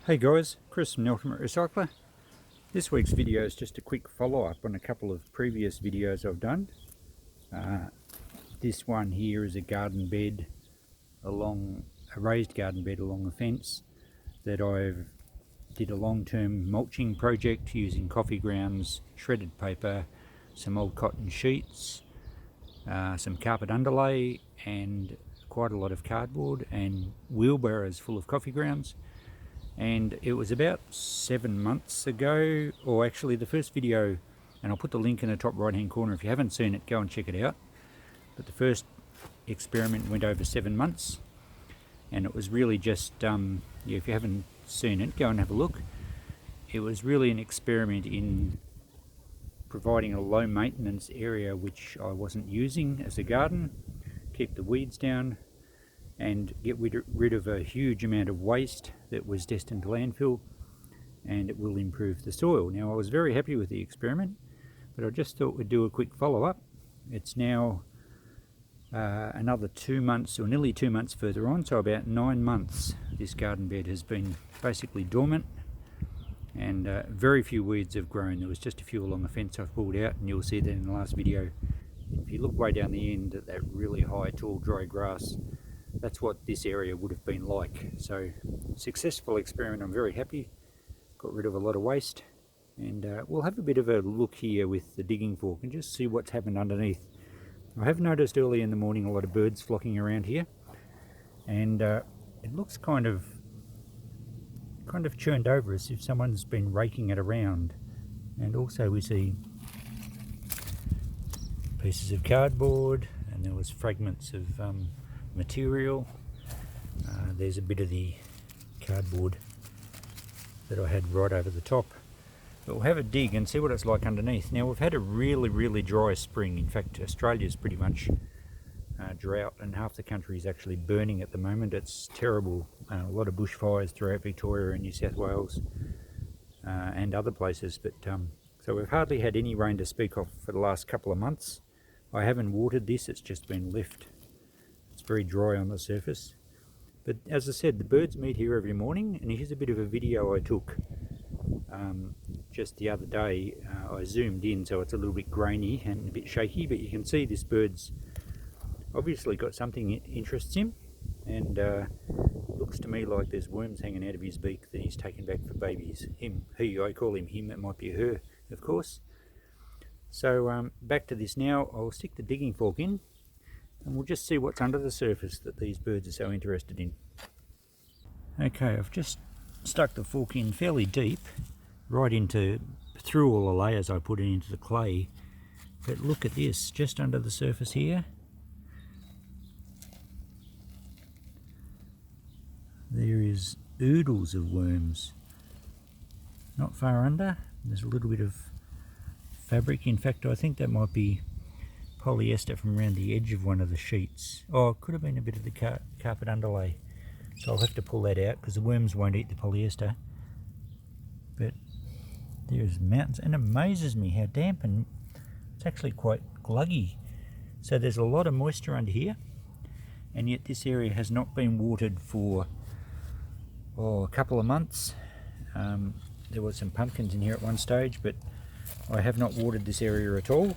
Hey guys, Chris from the Ultimate Recycler. This week's video is just a quick follow-up on a couple of previous videos I've done. This one here is a garden bed a raised garden bed along the fence that I've did a long-term mulching project using coffee grounds, shredded paper, some old cotton sheets, some carpet underlay and quite a lot of cardboard and wheelbarrows full of coffee grounds. And it was about 7 months ago, or actually the first video, and I'll put the link in the top right hand corner. If you haven't seen it, go and check it out. But the first experiment went over 7 months, and it was really just, if you haven't seen it, go and have a look. It was really an experiment in providing a low maintenance area which I wasn't using as a garden, keep the weeds down, and get rid of a huge amount of waste that was destined to landfill, and it will improve the soil. Now, I was very happy with the experiment, but I just thought we'd do a quick follow-up. It's now another 2 months, or nearly 2 months further on, so about 9 months this garden bed has been basically dormant, and very few weeds have grown. There was just a few along the fence I've pulled out, and you'll see that in the last video. If you look way down the end at that really high, tall, dry grass, that's what this area would have been like. So, successful experiment. I'm very happy. Got rid of a lot of waste, and we'll have a bit of a look here with the digging fork and just see what's happened underneath. I have noticed early in the morning a lot of birds flocking around here, and it looks kind of churned over as if someone's been raking it around. And also we see pieces of cardboard, and there was fragments of material. There's a bit of the cardboard that I had right over the top. But we'll have a dig and see what it's like underneath. Now, we've had a really dry spring. In fact, Australia's pretty much drought, and half the country is actually burning at the moment. It's terrible. A lot of bushfires throughout Victoria and New South Wales and other places. But so we've hardly had any rain to speak of for the last couple of months. I haven't watered this, it's just been left. It's very dry on the surface. But as I said, the birds meet here every morning, and here's a bit of a video I took just the other day. I zoomed in, so it's a little bit grainy and a bit shaky, but you can see this bird's obviously got something it interests him, and looks to me like there's worms hanging out of his beak that he's taken back for babies. I call him him, it might be her, of course. So back to this now. I'll stick the digging fork in, and we'll just see what's under the surface that these birds are so interested in. Okay, I've just stuck the fork in fairly deep, right through all the layers I put it into the clay. But look at this, just under the surface here. There is oodles of worms. Not far under, there's a little bit of fabric. In fact, I think that might be polyester from around the edge of one of the sheets. Oh, it could have been a bit of the carpet underlay. So I'll have to pull that out because the worms won't eat the polyester. But there's mountains, and it amazes me how damp, and it's actually quite gluggy. So there's a lot of moisture under here, and yet this area has not been watered for a couple of months. There were some pumpkins in here at one stage, but I have not watered this area at all.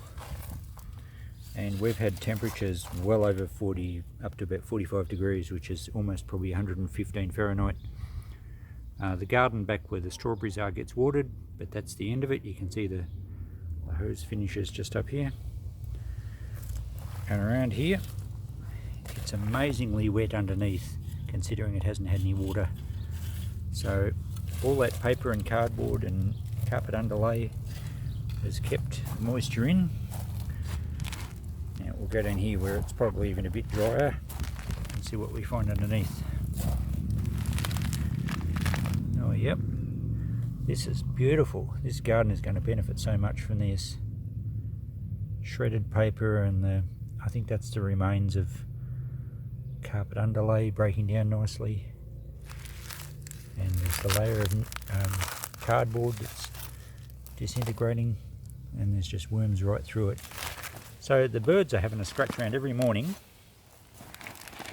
And we've had temperatures well over 40, up to about 45 degrees, which is almost probably 115 Fahrenheit. The garden back where the strawberries are gets watered, but that's the end of it. You can see the hose finishes just up here. And around here, it's amazingly wet underneath, considering it hasn't had any water. So all that paper and cardboard and carpet underlay has kept moisture in. Now we'll go down here where it's probably even a bit drier and see what we find underneath. Oh yep, this is beautiful. This garden is going to benefit so much from this. Shredded paper, and I think that's the remains of carpet underlay breaking down nicely. And there's the layer of cardboard that's disintegrating, and there's just worms right through it. So the birds are having a scratch around every morning,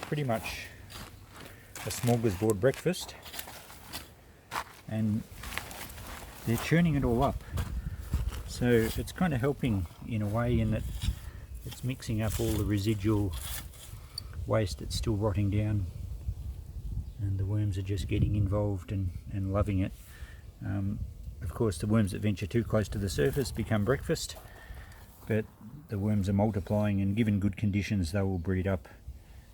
pretty much a smorgasbord breakfast. and they're churning it all up. So it's kind of helping in a way in that it's mixing up all the residual waste that's still rotting down, and the worms are just getting involved and loving it. Of course, the worms that venture too close to the surface become breakfast, but the worms are multiplying, and given good conditions they will breed up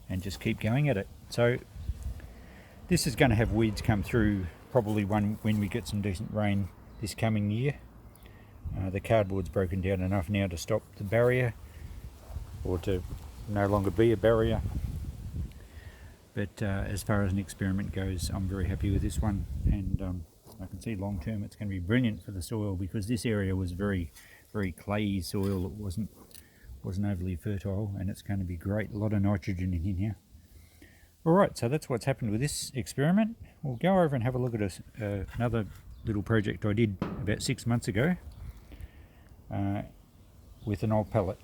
and just keep going at it. So this is going to have weeds come through probably when we get some decent rain this coming year. The cardboard's broken down enough now to stop the barrier, or to no longer be a barrier. But as far as an experiment goes, I'm very happy with this one, and I can see long term it's going to be brilliant for the soil, because this area was very clayey soil. It wasn't overly fertile, and it's going to be great. A lot of nitrogen in here. Alright, so that's what's happened with this experiment. We'll go over and have a look at another little project I did about 6 months ago with an old pallet.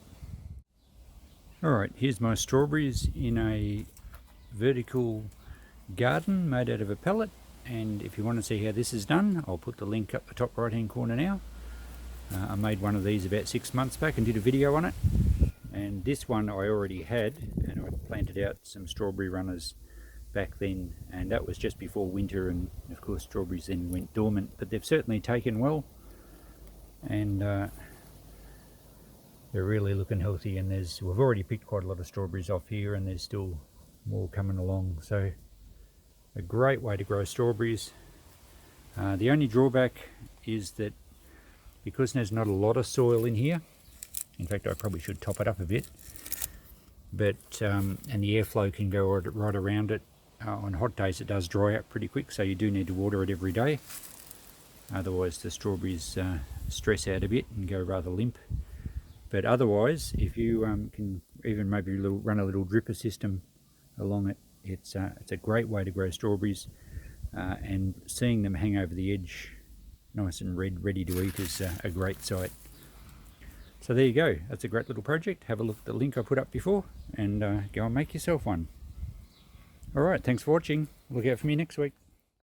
Alright, here's my strawberries in a vertical garden made out of a pallet, and if you want to see how this is done, I'll put the link up the top right hand corner now. I made one of these about 6 months back and did a video on it, and this one I already had, and I planted out some strawberry runners back then, and that was just before winter, and of course strawberries then went dormant, but they've certainly taken well, and they're really looking healthy. And we've already picked quite a lot of strawberries off here, and there's still more coming along. So a great way to grow strawberries. The only drawback is that because there's not a lot of soil in here, in fact I probably should top it up a bit, but and the airflow can go right around it. On hot days it does dry up pretty quick, so you do need to water it every day, otherwise the strawberries stress out a bit and go rather limp. But otherwise, if you can even maybe run a little dripper system along it, it's a great way to grow strawberries, and seeing them hang over the edge nice and red, ready to eat, is a great sight. So there you go, that's a great little project. Have a look at the link I put up before, and go and make yourself one. Alright, thanks for watching. Look out for me next week.